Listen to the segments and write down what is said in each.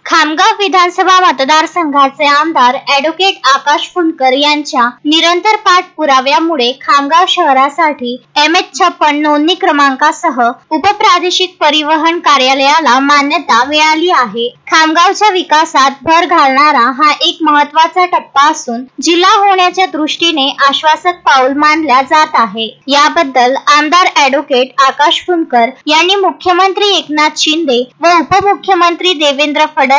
खामगाव विधानसभा मतदारसंघाचे आमदार ॲडव्होकेट आकाश फुंडकर यांच्या निरंतर पाठपुराव्यामुळे खामगाव शहरासाठी MH56 नोंदणी क्रमांकासह उपप्रादेशिक परिवहन कार्यालयाला मान्यता मिळाली आहे. खामगावच्या विकासात भर घालणारा हा एक महत्त्वाचा टप्पा असून जिल्हा होण्याच्या दृष्टीने आश्वासक पाऊल मानल्या जात आहे. याबद्दल आमदार ॲडव्होकेट आकाश फुंडकर यांनी मुख्यमंत्री एकनाथ शिंदे व उपमुख्यमंत्री देवेंद्र फडणवीस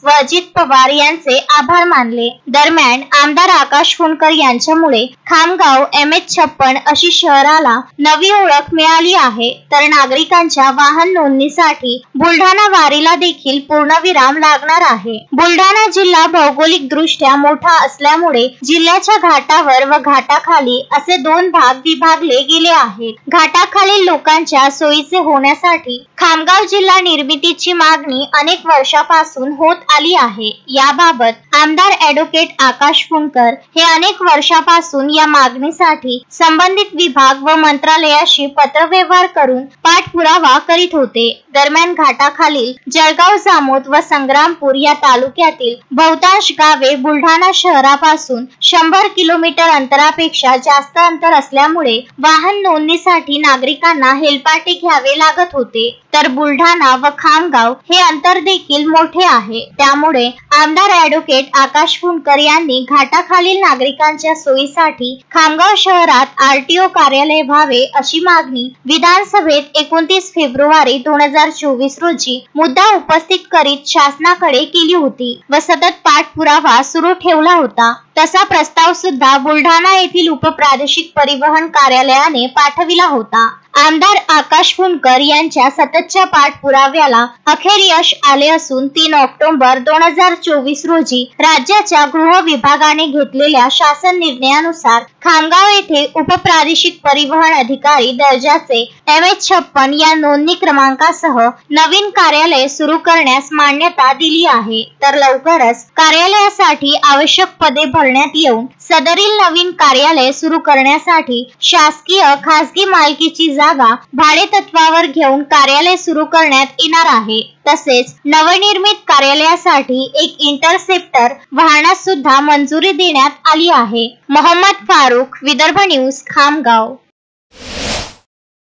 व अजित पवार यांचे आभार मानले. दरम्यान आमदार आकाश फुंडकर यांच्यामुळे खामगाव MH56 अशी शहराला नवी ओळख मिळाली आहे. तर नागरिकांच्या वाहन नोंदणीसाठी बुलढाणा वारीला देखील पूर्णविराम लागणार आहे. बुलढाणा जिल्हा भौगोलिक दृष्ट्या मोठा असल्यामुळे जिल्ह्याच्या घाटावर व घाटाखाली असे दोन भाग विभागले गेले आहेत. घाटाखालील लोकांच्या सोयीचे होण्यासाठी खामगाव जिल्हा निर्मितीची मागणी अनेक वर्षापासून होत आली आहे. याबाबत आमदार ॲडव्होकेट आकाश फुंडकर हे अनेक वर्षापासून या मागणीसाठी संबंधित विभाग व मंत्रालयाशी पत्रव्यवहार करून पाठपुरावा करीत होते. दरम्यान घाटाखालील जळगाव, जामोद व संग्रामपूर या तालुक्यातील बहुतांश गावे बुलढाणा शहरापासून 100 किलोमीटर अंतरापेक्षा जास्त अंतर असल्यामुळे वाहन नोंदणीसाठी नागरिकांना हेलपाटे घ्यावे लागत होते. तर बुलढाणा व खामगाव हे अंतर देखील मोठे आहे. त्यामुळे आमदार ॲडव्होकेट आकाश फुंडकर यांनी घाटाखालील नागरिकांच्या सोयीसाठी खामगाव शहरात RTO कार्यालय व्हावे अशी मागणी विधानसभेत 29 फेब्रुवारी 2024 रोजी मुद्दा उपस्थित करीत शासनाकडे केली होती व सतत पाठपुरावा सुरू ठेवला होता. तसा प्रस्ताव सुद्धा बुलढाणा येथील उपप्रादेशिक परिवहन कार्यालयाने पाठविला होता. आमदार आकाश फुंडकर यांच्या सततच्या पाठपुराव्याला अखेर यश आले असून 3 ऑक्टोबर 2024 रोजी राज्याच्या गृह विभागाने घेतलेल्या शासन निर्णयानुसार खामगाव येथे उपप्रादेशिक परिवहन अधिकारी दर्जाचे MH56 या नोंदणी क्रमांकासह नवीन कार्यालय सुरू करण्यास मान्यता दिली आहे. तर लवकरच कार्यालयासाठी आवश्यक पदे भरण्यात येऊन सदरील नवीन कार्यालय सुरू करण्यासाठी शासकीय खासगी मालकीची जागा भाडेतत्वावर घेऊन कार्यालय सुरू करण्यात येणार आहे. तसेच नवनिर्मित कार्यालयासाठी एक इंटरसेप्टर वाहनास सुद्धा मंजुरी देण्यात आली आहे. मोहम्मद फारूक, विदर्भ न्यूज, खामगाव.